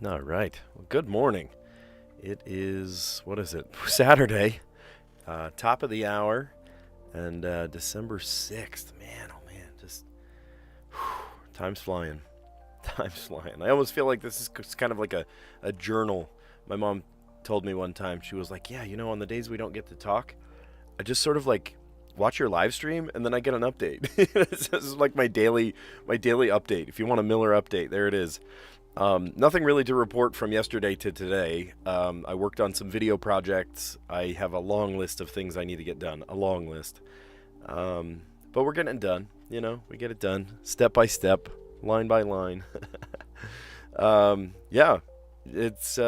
All right. Well, good morning. It is, what is it? Saturday, top of the hour, and December 6th. Man, oh man, just whew, time's flying. Time's flying. I almost feel like this is kind of like a journal. My mom told me one time, she was like, yeah, on the days we don't get to talk, I just sort of like watch your live stream and then I get an update. This is like my daily update. If you want a Miller update, there it is. Nothing really to report from yesterday to today. I worked on some video projects. I have a long list of things I need to get done. A long list. But we're getting it done. We get it done step by step, line by line. Yeah, it's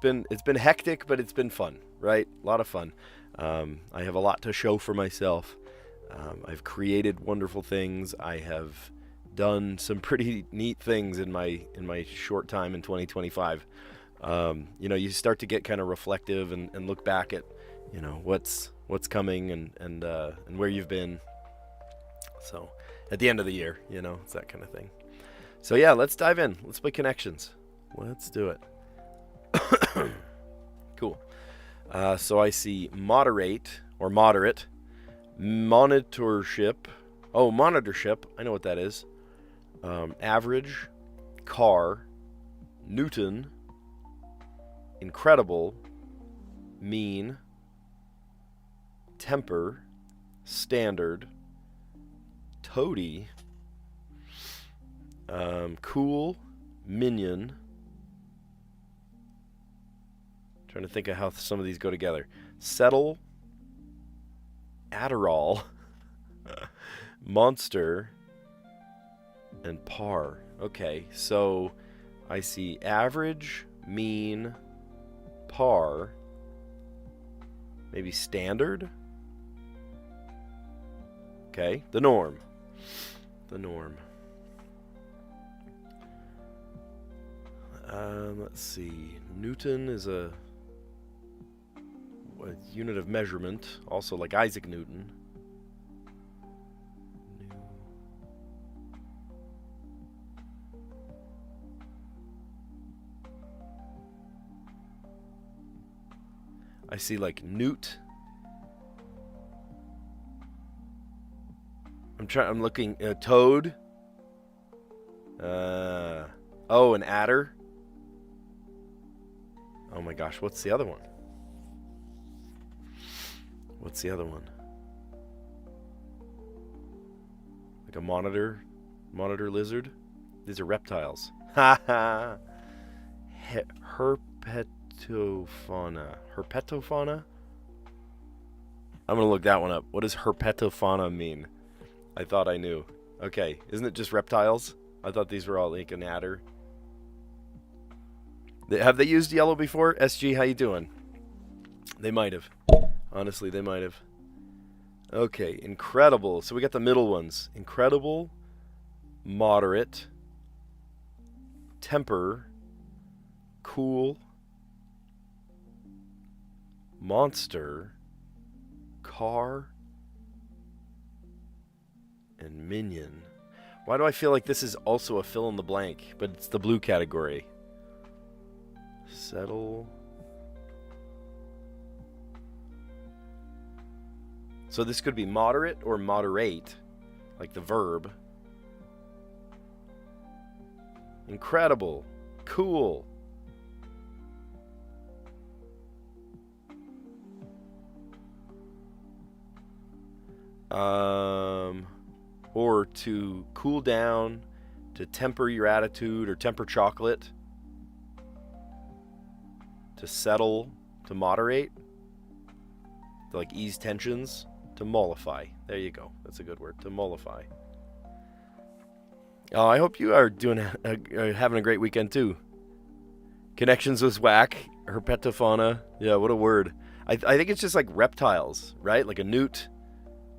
been hectic, but it's been fun, right? A lot of fun. I have a lot to show for myself. I've created wonderful things. I have done some pretty neat things in my short time in 2025. You start to get kind of reflective and look back at what's coming and where you've been. So at the end of the year, it's that kind of thing. So yeah, let's dive in. Let's play connections. Let's do it. Cool. So I see moderate or moderate, monitorship. Oh, monitorship. I know what that is. Average, car, Newton, incredible, mean, temper, standard, toady, cool, minion. Trying to think of how some of these go together. Settle, Adderall, monster, and par. Okay, so I see average, mean, par, maybe standard. Okay, the norm. The norm. Let's see. Newton is a unit of measurement, also like Isaac Newton. I see like newt. I'm looking toad. Oh, an adder. Oh my gosh, what's the other one? What's the other one? Like a monitor lizard? These are reptiles. Ha ha. Herpetofauna. Herpetofauna? I'm gonna look that one up. What does herpetofauna mean? I thought I knew. Okay, isn't it just reptiles? I thought these were all like an adder. Have they used yellow before? SG, how you doing? They might have. Honestly, they might have. Okay, incredible. So we got the middle ones. Incredible, moderate, temper, cool, monster, car, and minion. Why do I feel like this is also a fill in the blank, but it's the blue category? Settle. So this could be moderate or moderate, like the verb. Incredible. Cool. Or to cool down, to temper your attitude, or temper chocolate. To settle, to moderate. To like ease tensions. To mollify. There you go. That's a good word. To mollify. Oh, I hope you are having a great weekend too. Connections was whack. Herpetofauna. Yeah, what a word. I think it's just like reptiles, right? Like a newt,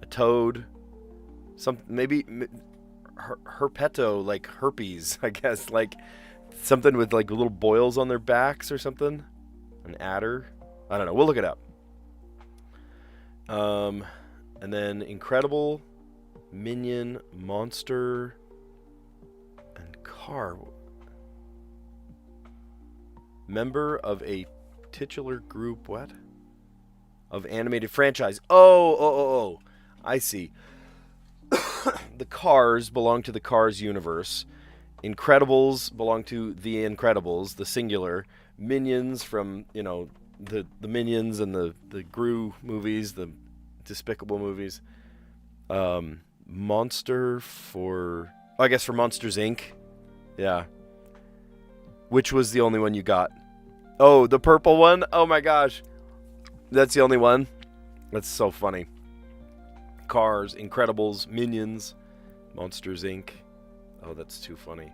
a toad, maybe herpeto, like herpes, I guess, like something with like little boils on their backs or something. An adder. I don't know. We'll look it up. And then incredible, minion, monster, and car. Member of a titular group, what? Of animated franchise. Oh. I see. The Cars belong to the Cars universe. Incredibles belong to the Incredibles, the singular. Minions from, the Minions and the Gru movies, the Despicable movies. Monster for... I guess for Monsters, Inc. Yeah. Which was the only one you got? Oh, the purple one? Oh my gosh. That's the only one? That's so funny. Cars, Incredibles, Minions, Monsters, Inc. Oh, that's too funny.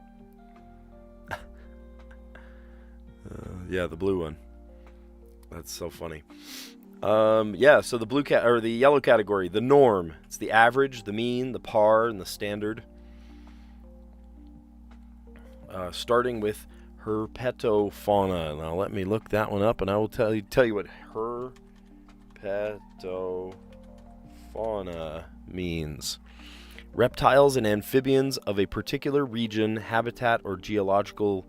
Yeah, the blue one. That's so funny. Yeah, so the yellow category, the norm. It's the average, the mean, the par, and the standard. Starting with herpetofauna. Now let me look that one up, and I will tell you what herpetofauna means. Reptiles and amphibians of a particular region, habitat, or geological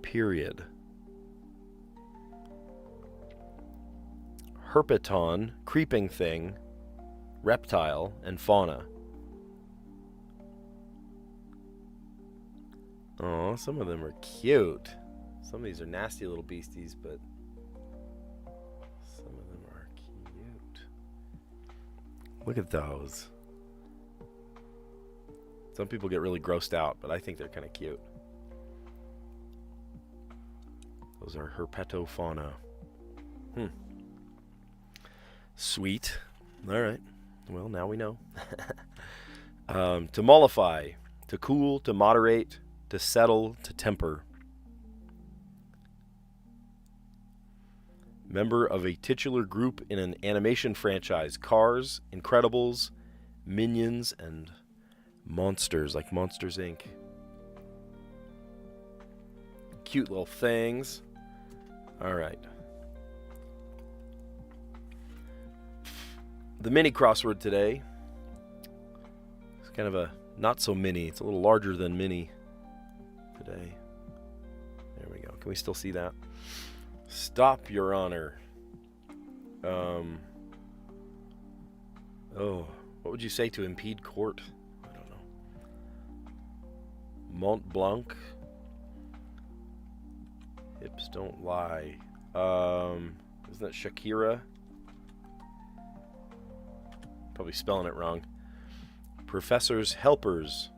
period. Herpeton, creeping thing, reptile, and fauna. Oh, some of them are cute. Some of these are nasty little beasties, but some of them are cute. Look at those. Some people get really grossed out, but I think they're kind of cute. Those are herpetofauna. Sweet. All right. Well, now we know. To mollify, to cool, to moderate, to settle, to temper. Member of a titular group in an animation franchise. Cars, Incredibles, Minions, and Monsters, like Monsters, Inc. Cute little things. All right. The mini crossword today. It's kind of a not so mini. It's a little larger than mini today. There we go. Can we still see that? Stop, Your Honor. Oh, what would you say to impede court? I don't know. Mont Blanc. Hips don't lie. Isn't that Shakira? Probably spelling it wrong. Professor's helpers.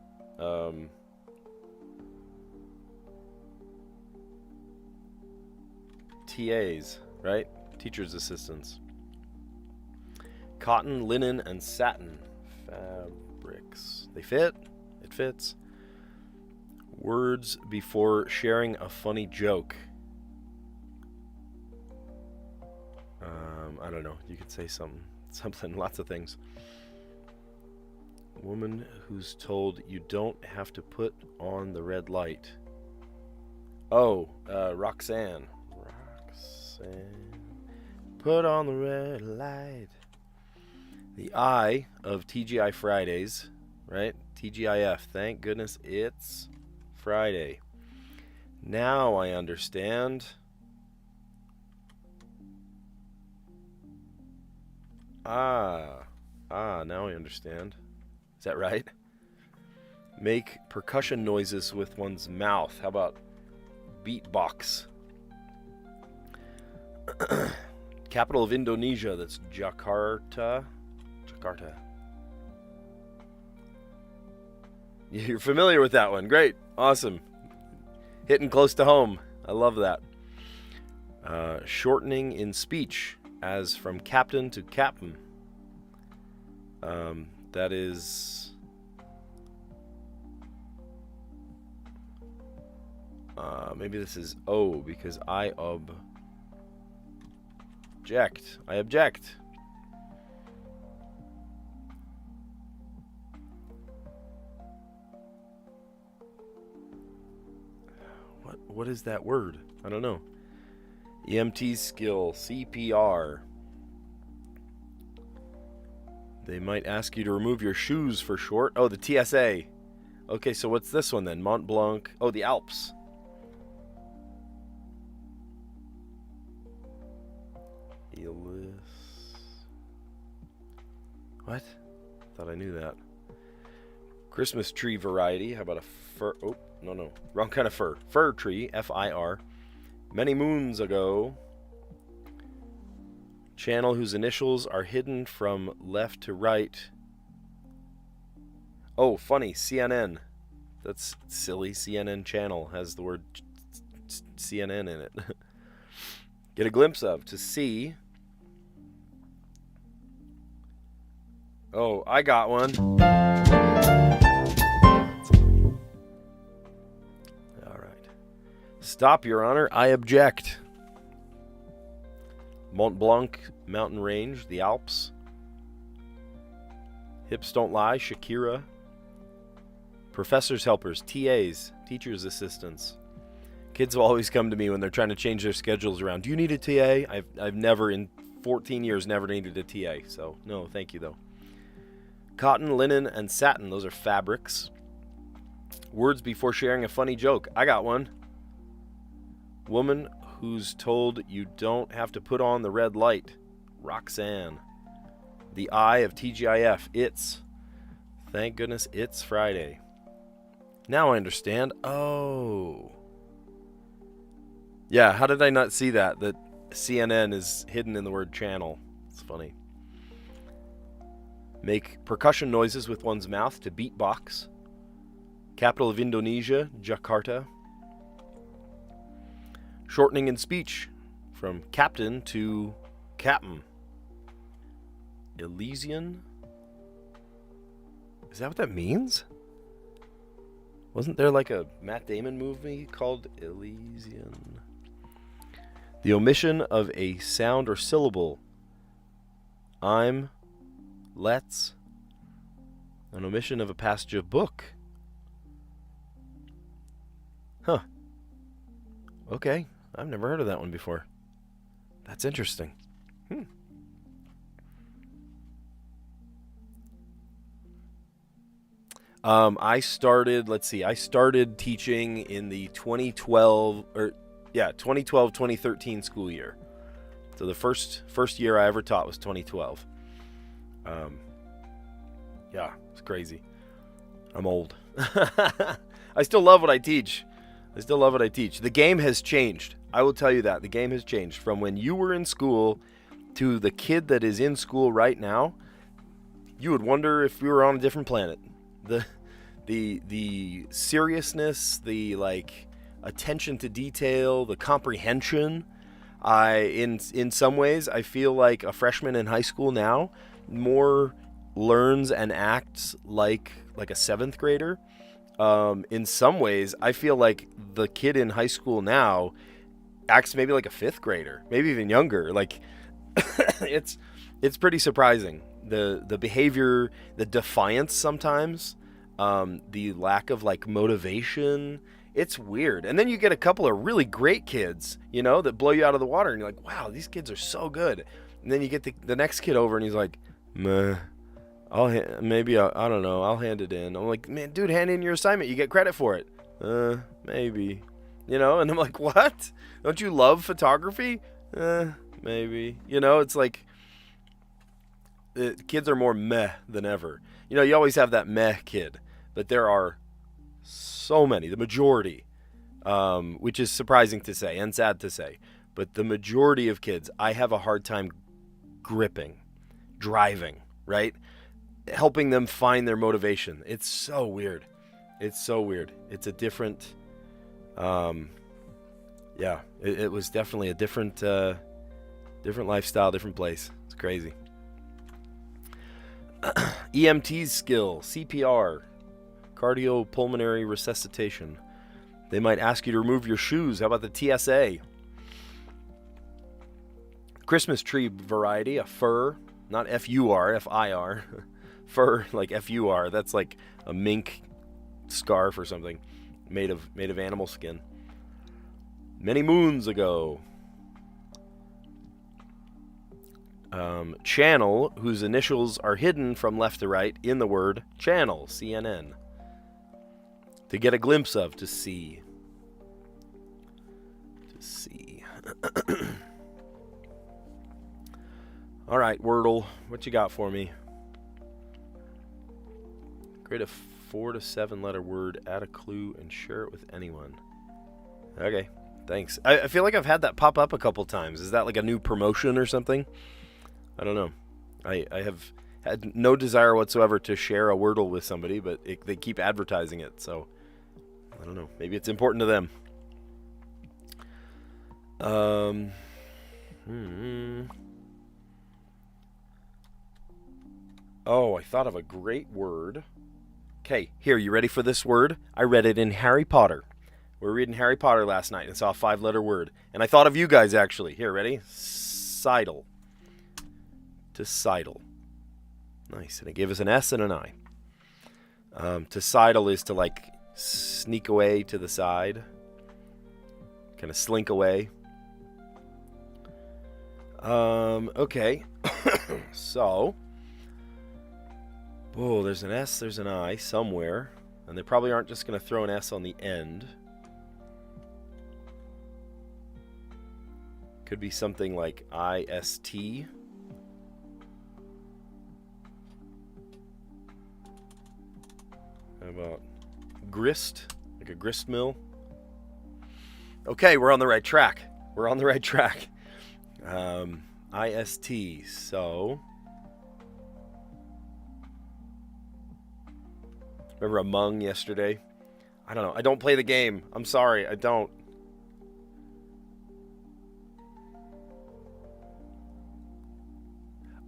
TAs, right? Teacher's assistants. Cotton, linen, and satin fabrics. They fit. It fits. Words before sharing a funny joke. I don't know. You could say something, lots of things. Woman who's told you don't have to put on the red light. Oh, Roxanne. Put on the red light. The I of TGI Fridays, right? TGIF. Thank goodness it's Friday. Now I understand. Now I understand. Is that right? Make percussion noises with one's mouth. How about beatbox? Capital of Indonesia, that's Jakarta. You're familiar with that one. Great. Awesome. Hitting close to home. I love that. Shortening in speech, as from captain to captain. That is... maybe this is O, because I object. I object. What is that word? I don't know. EMT skill, CPR. They might ask you to remove your shoes for short. Oh, the TSA. Okay, so what's this one then? Mont Blanc. Oh, the Alps. What? Thought I knew that. Christmas tree variety. How about a fir? Oh, no. Wrong kind of fir. Fir tree. F-I-R. Many moons ago. Channel whose initials are hidden from left to right. Oh, funny. CNN. That's silly. CNN channel has the word CNN in it. Get a glimpse of. To see. Oh, I got one. All right. Stop, Your Honor. I object. Mont Blanc mountain range, the Alps. Hips don't lie, Shakira. Professor's helpers, TAs, teacher's assistants. Kids will always come to me when they're trying to change their schedules around. Do you need a TA? I've never, in 14 years, never needed a TA. So, no, thank you, though. Cotton, linen, and satin. Those are fabrics. Words before sharing a funny joke. I got one. Woman who's told you don't have to put on the red light. Roxanne. The I of TGIF. It's. Thank goodness it's Friday. Now I understand. Oh. Yeah, how did I not see that? That CNN is hidden in the word channel. It's funny. Make percussion noises with one's mouth to beatbox. Capital of Indonesia, Jakarta. Shortening in speech from captain to captain. Elysian? Is that what that means? Wasn't there like a Matt Damon movie called Elysian? The omission of a sound or syllable. I'm, let's. An omission of a passage of book. Huh. Okay. I've never heard of that one before. That's interesting. I started teaching in the 2012-2013 school year. So the first year I ever taught was 2012. Yeah, it's crazy. I'm old. I still love what I teach. The game has changed. I will tell you that. The game has changed from when you were in school to the kid that is in school right now. You would wonder if we were on a different planet. The seriousness, the attention to detail, the comprehension. In some ways I feel like a freshman in high school now more learns and acts like a seventh grader. In some ways I feel like the kid in high school now acts maybe like a fifth grader, maybe even younger. It's pretty surprising. The behavior, the defiance sometimes. The lack of motivation, it's weird. And then you get a couple of really great kids, that blow you out of the water, and you're like, wow, these kids are so good. And then you get the next kid over, and he's like, meh, I don't know, I'll hand it in. I'm like, man, dude, hand in your assignment, you get credit for it. Maybe, and I'm like, what? Don't you love photography? Maybe, it's like, kids are more meh than ever. You always have that meh kid. But there are so many, the majority, which is surprising to say and sad to say. But the majority of kids, I have a hard time gripping, driving, right? Helping them find their motivation. It's so weird. It's a different, it was definitely a different lifestyle, different place. It's crazy. EMT's skill, CPR. Cardiopulmonary resuscitation. They might ask you to remove your shoes. How about the TSA? Christmas tree variety, a fir, not F-U-R, F-I-R. Fir, like F-U-R. That's like a mink scarf or something made of animal skin. Many moons ago. Channel, whose initials are hidden from left to right in the word channel, CNN. To get a glimpse of, to see. All right, Wordle, what you got for me? Create a 4 to 7 letter word, add a clue, and share it with anyone. Okay, thanks. I feel like I've had that pop up a couple times. Is that like a new promotion or something? I don't know. I have had no desire whatsoever to share a Wordle with somebody, but they keep advertising it, so I don't know. Maybe it's important to them. Oh, I thought of a great word. Okay, here, you ready for this word? I read it in Harry Potter. We were reading Harry Potter last night and saw a 5-letter word. And I thought of you guys, actually. Here, ready? Sidle. To sidle. Nice. And it gave us an S and an I. To sidle is to, like, sneak away to the side. Kind of slink away. Okay. So... oh, there's an S, there's an I somewhere. And they probably aren't just going to throw an S on the end. Could be something like IST. How about grist? Like a grist mill? Okay, we're on the right track. We're on the right track. IST, so... remember Among yesterday? I don't know. I don't play the game. I'm sorry. I don't.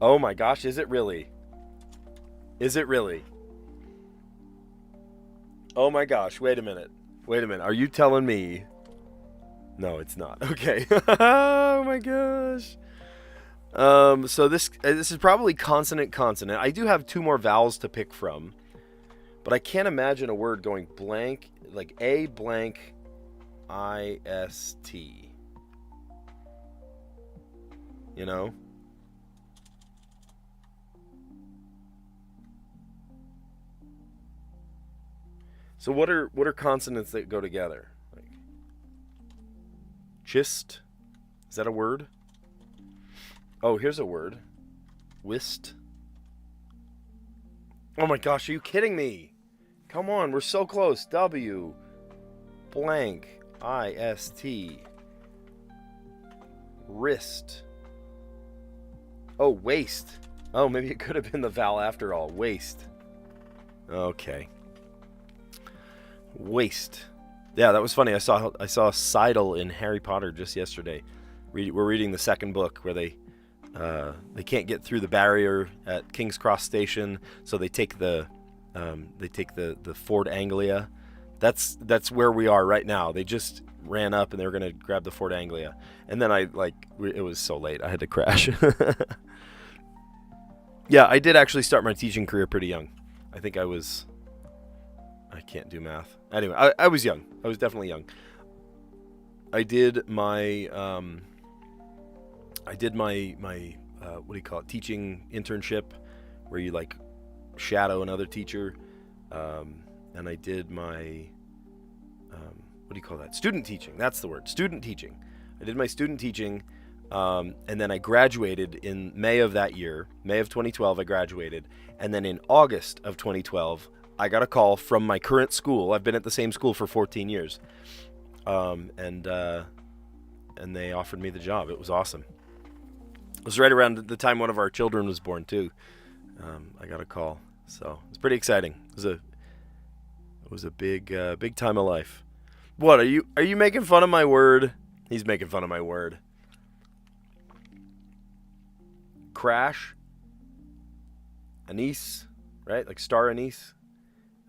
Oh my gosh, is it really? Is it really? Oh my gosh, wait a minute. Wait a minute. Are you telling me? No, it's not. Okay. Oh my gosh. So this is probably consonant. I do have 2 more vowels to pick from. But I can't imagine a word going blank, like A blank IST. You know? So what are consonants that go together? Like chist? Is that a word? Oh, here's a word. Whist. Oh my gosh, are you kidding me? Come on, we're so close. W blank IST. Wrist. Oh, waist. Oh, maybe it could have been the vowel after all. Waist. Okay. Waist. Yeah, that was funny. I saw Sidle in Harry Potter just yesterday. We're reading the second book where they can't get through the barrier at King's Cross Station, so they take the Ford Anglia. That's where we are right now. They just ran up and they were gonna grab the Ford Anglia, and then it was so late I had to crash. Yeah, I did actually start my teaching career pretty young. I think I can't do math. Anyway, I was young. I was definitely young. I did my what do you call it? Teaching internship, where you like shadow another teacher, and I did my what do you call that? Student teaching. That's the word. Student teaching. I did my student teaching, and then I graduated in May of that year. May of 2012, I graduated, and then in August of 2012, I got a call from my current school. I've been at the same school for 14 years, and they offered me the job. It was awesome. It was right around the time one of our children was born too. I got a call, so it's pretty exciting. It was a big time of life. What are you making fun of my word? He's making fun of my word. Crash. Anise, right? Like star anise.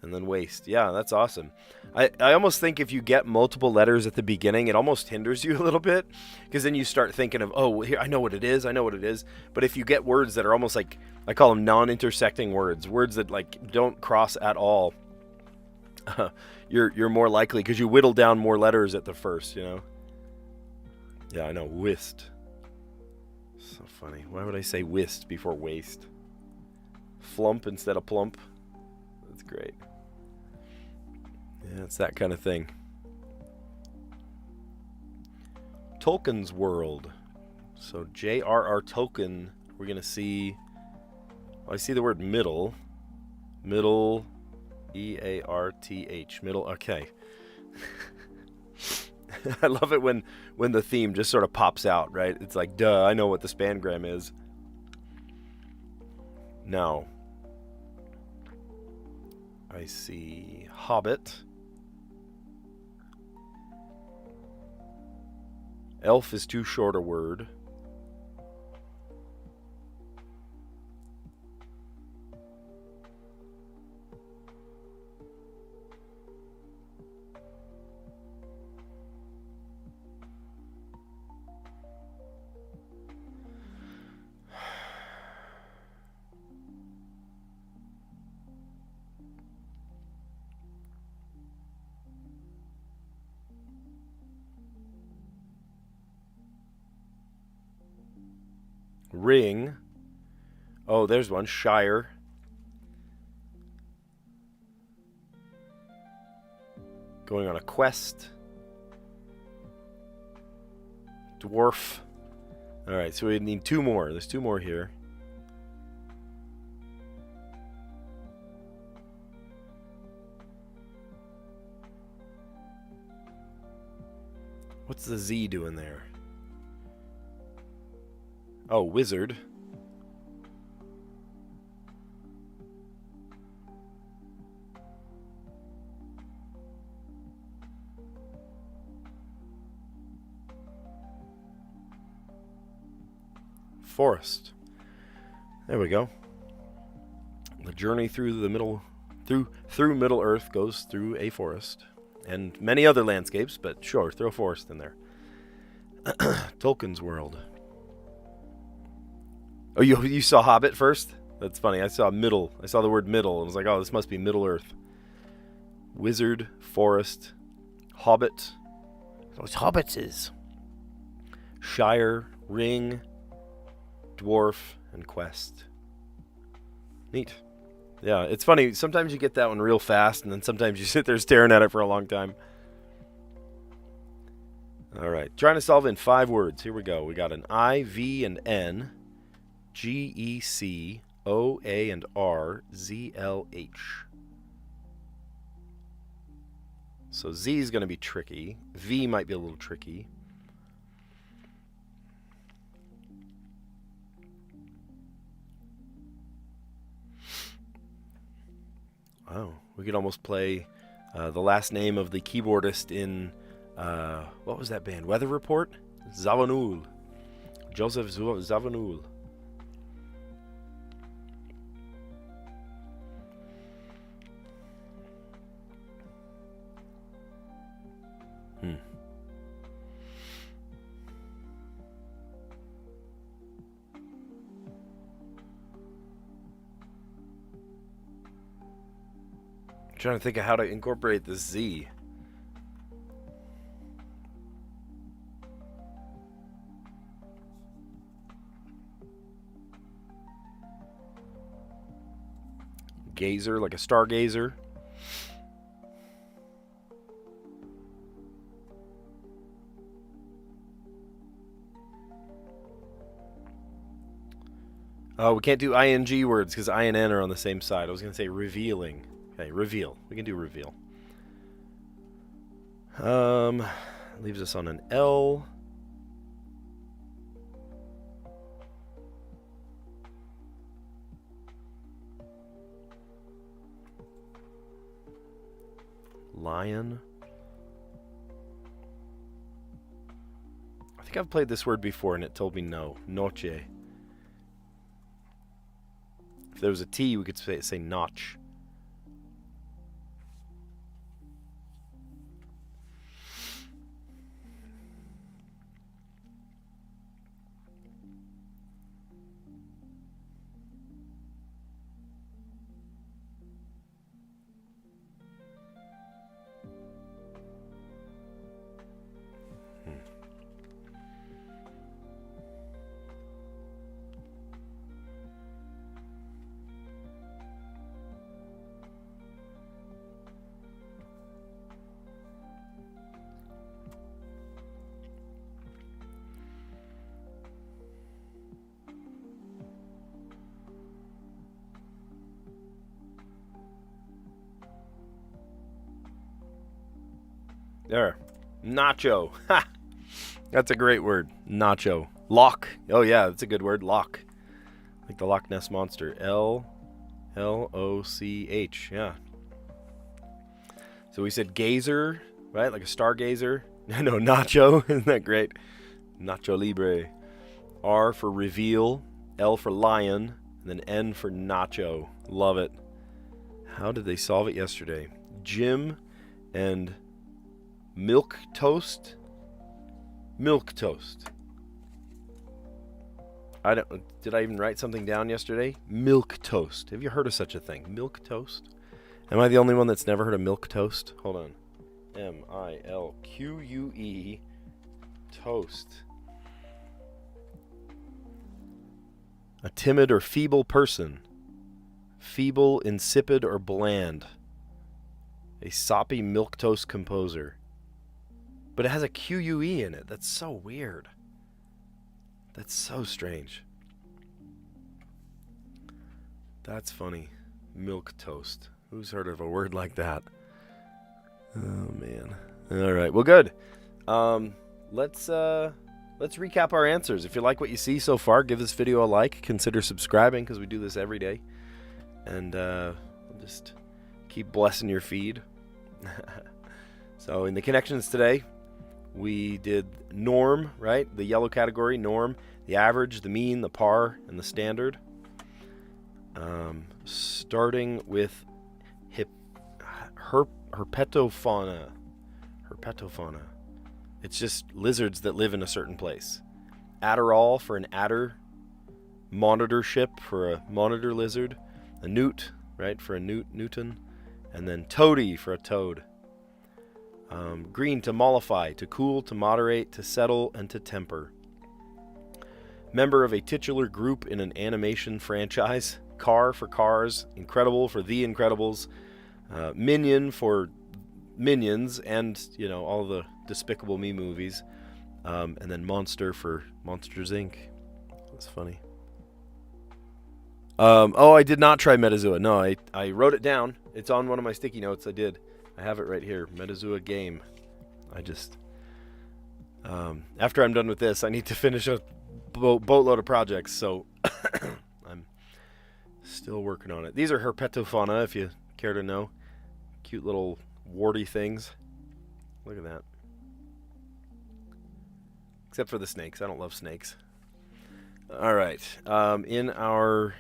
And then waste. Yeah, that's awesome. I almost think if you get multiple letters at the beginning, it almost hinders you a little bit, because then you start thinking of, oh, here, I know what it is. But if you get words that are almost like, I call them non-intersecting words that like don't cross at all, you're more likely, because you whittle down more letters at the first, you know? Yeah, I know. Whist. So funny. Why would I say whist before waste? Flump instead of plump. That's great. Yeah, it's that kind of thing. Tolkien's World. So J.R.R. Tolkien, we're going to see... well, I see the word middle. Middle E-A-R-T-H. Middle. Okay. I love it when the theme just sort of pops out, right? It's like, duh, I know what the spangram is. Now, I see Hobbit. Elf is too short a word. Ring. Oh, there's one. Shire. Going on a quest. Dwarf. Alright, so we need two more. There's two more here. What's the Z doing there? Oh, wizard. Forest. There we go. The journey through the middle, through Middle Earth goes through a forest, and many other landscapes. But sure, throw forest in there. Tolkien's world. Oh, you saw Hobbit first? That's funny. I saw middle. I saw the word middle and was like, oh, this must be Middle Earth. Wizard, forest, hobbit. Those hobbits is. Shire, ring, dwarf, and quest. Neat. Yeah, it's funny. Sometimes you get that one real fast, and then sometimes you sit there staring at it for a long time. All right. Trying to solve in 5 words. Here we go. We got an I, V, and N. G, E, C, O, A, and R, Z, L, H. So Z is going to be tricky. V might be a little tricky. Oh, we could almost play the last name of the keyboardist in, what was that band? Weather Report? Zawinul. Joseph Zawinul. I'm trying to think of how to incorporate this Z. Gazer, like a stargazer. Oh, we can't do ing words because I and N are on the same side. I was going to say revealing. Okay, reveal. We can do reveal. Leaves us on an L. Lion. I think I've played this word before and it told me no. Noche. If there was a T, we could say notch. There. Nacho. Ha! That's a great word. Nacho. Lock. Oh, yeah, that's a good word. Lock. Like the Loch Ness Monster. L-O-C-H. Yeah. So we said gazer, right? Like a stargazer. No, nacho. Isn't that great? Nacho Libre. R for reveal. L for lion. And then N for nacho. Love it. How did they solve it yesterday? Jim and milk toast. Milk toast. Did I even write something down yesterday? Milk toast. Have you heard of such a thing? Milk toast? Am I the only one that's never heard of milk toast? Hold on. M-I-L-Q-U-E toast. A timid or feeble person. Feeble, insipid, or bland. A soppy milquetoast composer. But it has a Q-U-E in it. That's so weird. That's so strange. That's funny. Milquetoast. Who's heard of a word like that? Oh, man. All right. Well, good. Let's recap our answers. If you like what you see so far, give this video a like. Consider subscribing because we do this every day. And just keep blessing your feed. So in the connections today, we did norm, right? The yellow category, norm, the average, the mean, the par, and the standard. Starting with herpetofauna. Herpetofauna. It's just lizards that live in a certain place. Adderall for an adder. Monitorship for a monitor lizard. A newt, right, for a newton. And then toady for a toad. Green, to mollify, to cool, to moderate, to settle, and to temper. Member of a titular group in an animation franchise. Car for Cars. Incredible for The Incredibles. Minion for Minions and, all the Despicable Me movies. And then Monster for Monsters, Inc. That's funny. I did not try Metazoa. No, I wrote it down. It's on one of my sticky notes. I have it right here. Metazoa game. I just... after I'm done with this, I need to finish a boatload of projects, so I'm still working on it. These are herpetofauna, if you care to know. Cute little warty things. Look at that. Except for the snakes. I don't love snakes. All right. In our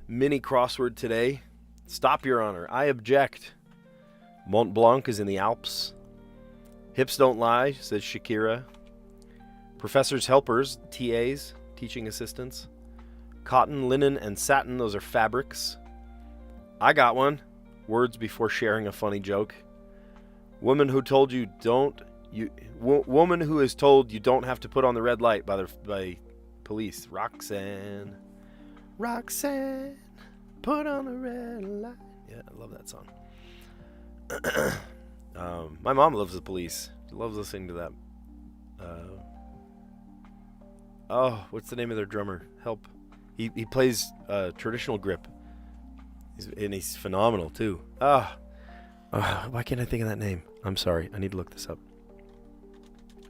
mini crossword today, stop, Your Honor. I object. Mont Blanc is in the Alps. Hips don't lie, says Shakira. Professor's helpers, TAs, teaching assistants. Cotton, linen, and satin, those are fabrics. I got one. Words before sharing a funny joke. Woman who told you don't... woman who is told you don't have to put on the red light by police. Roxanne, put on the red light. Yeah, I love that song. My mom loves the Police. She loves listening to that. What's the name of their drummer? Help. He plays traditional grip. He's phenomenal too. Why can't I think of that name? I'm sorry. I need to look this up.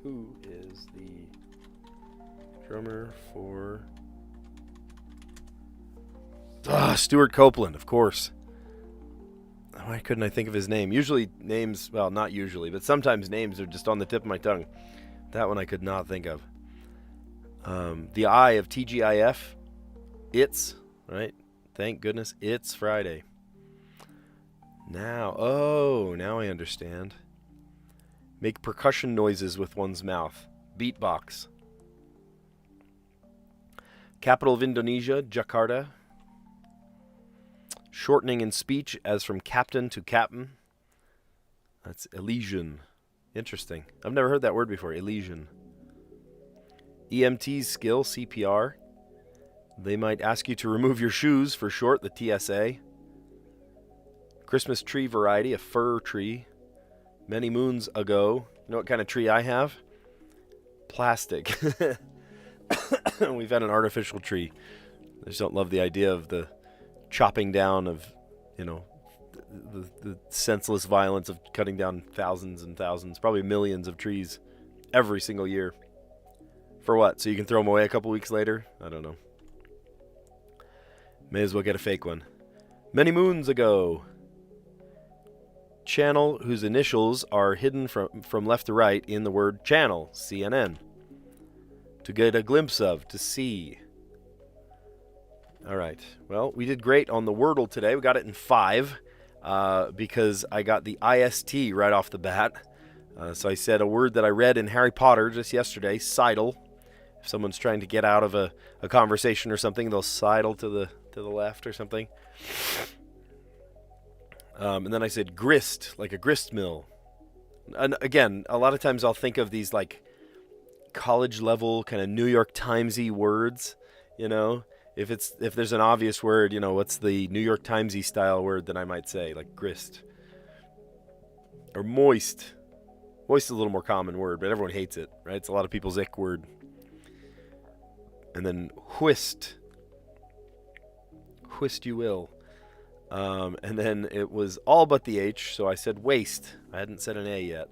Who is the drummer for... Stuart Copeland, of course. Why couldn't I think of his name? Usually names, well, not usually, but sometimes names are just on the tip of my tongue. That one I could not think of. The I of TGIF. It's, right? Thank goodness it's Friday. Now I understand. Make percussion noises with one's mouth. Beatbox. Capital of Indonesia, Jakarta. Shortening in speech as from captain to captain. That's Elysian. Interesting. I've never heard that word before. Elysian. EMT's skill, CPR. They might ask you to remove your shoes, for short, the TSA. Christmas tree variety, a fir tree. Many moons ago. You know what kind of tree I have? Plastic. We've had an artificial tree. I just don't love the idea of the chopping down of, the senseless violence of cutting down thousands and thousands, probably millions of trees every single year. For what? So you can throw them away a couple weeks later? I don't know. May as well get a fake one. Many moons ago. Channel whose initials are hidden from left to right in the word channel, CNN. To get a glimpse of, to see. All right. Well, we did great on the Wordle today. We got it in 5 because I got the IST right off the bat. So I said a word that I read in Harry Potter just yesterday, sidle. If someone's trying to get out of a conversation or something, they'll sidle to the left or something. And then I said grist, like a grist mill. And again, a lot of times I'll think of these like college level kind of New York Timesy words, you know. If there's an obvious word, you know, what's the New York Timesy style word that I might say, like grist or moist. Moist is a little more common word, but everyone hates it, right? It's a lot of people's ick word. And then whist. Whist you will. And then it was all but the H, so I said waste. I hadn't said an A yet.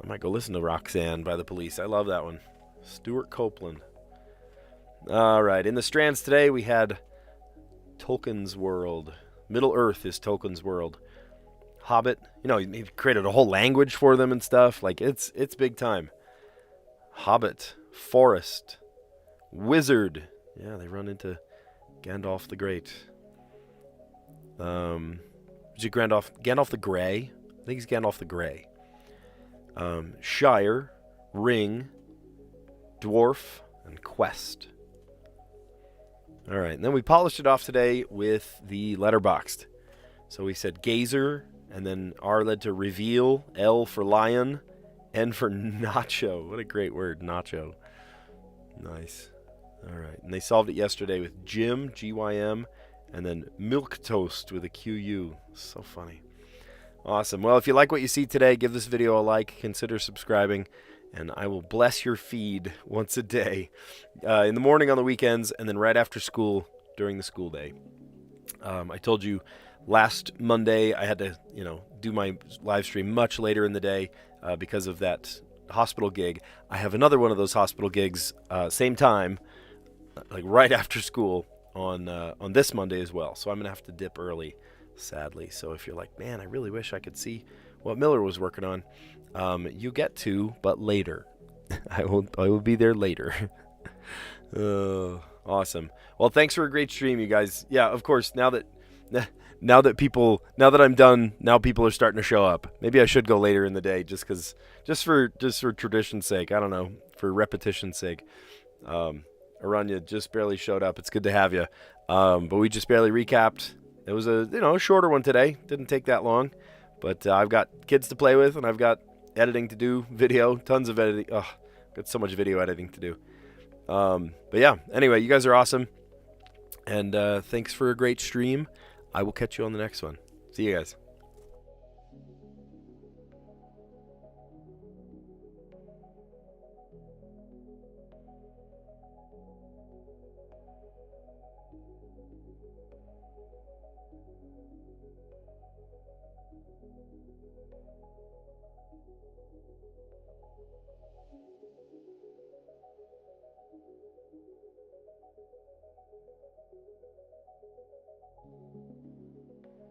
I might go listen to Roxanne by the Police. I love that one. Stuart Copeland. All right, in the Strands today we had Tolkien's World. Middle Earth is Tolkien's World. Hobbit, you know, he created a whole language for them and stuff. Like, it's big time. Hobbit, forest, wizard. Yeah, they run into Gandalf the Great. Is it Gandalf the Grey? I think he's Gandalf the Grey. Shire, ring, dwarf, and quest. All right, and then we polished it off today with the letterboxed. So we said gazer, and then R led to reveal, L for lion, N for nacho. What a great word, nacho. Nice. All right, and they solved it yesterday with Jim, G-Y-M, and then milk toast with a Q-U. So funny. Awesome. Well, if you like what you see today, give this video a like, consider subscribing, and I will bless your feed once a day, in the morning on the weekends, and then right after school during the school day. I told you last Monday I had to, do my live stream much later in the day because of that hospital gig. I have another one of those hospital gigs, same time, like right after school on this Monday as well. So I'm gonna have to dip early, sadly. So if you're like, man, I really wish I could see what Miller was working on, you get to, but later. I will be there later. Awesome. Well, thanks for a great stream, you guys. Yeah, of course. Now that I'm done, now people are starting to show up. Maybe I should go later in the day, just for tradition's sake. I don't know, for repetition's sake. Aranya just barely showed up. It's good to have you. But we just barely recapped. It was a shorter one today. Didn't take that long. But I've got kids to play with, and I've got editing to do, video, tons of editing. Oh, got so much video editing to do. But yeah, anyway, you guys are awesome. And thanks for a great stream. I will catch you on the next one. See you guys.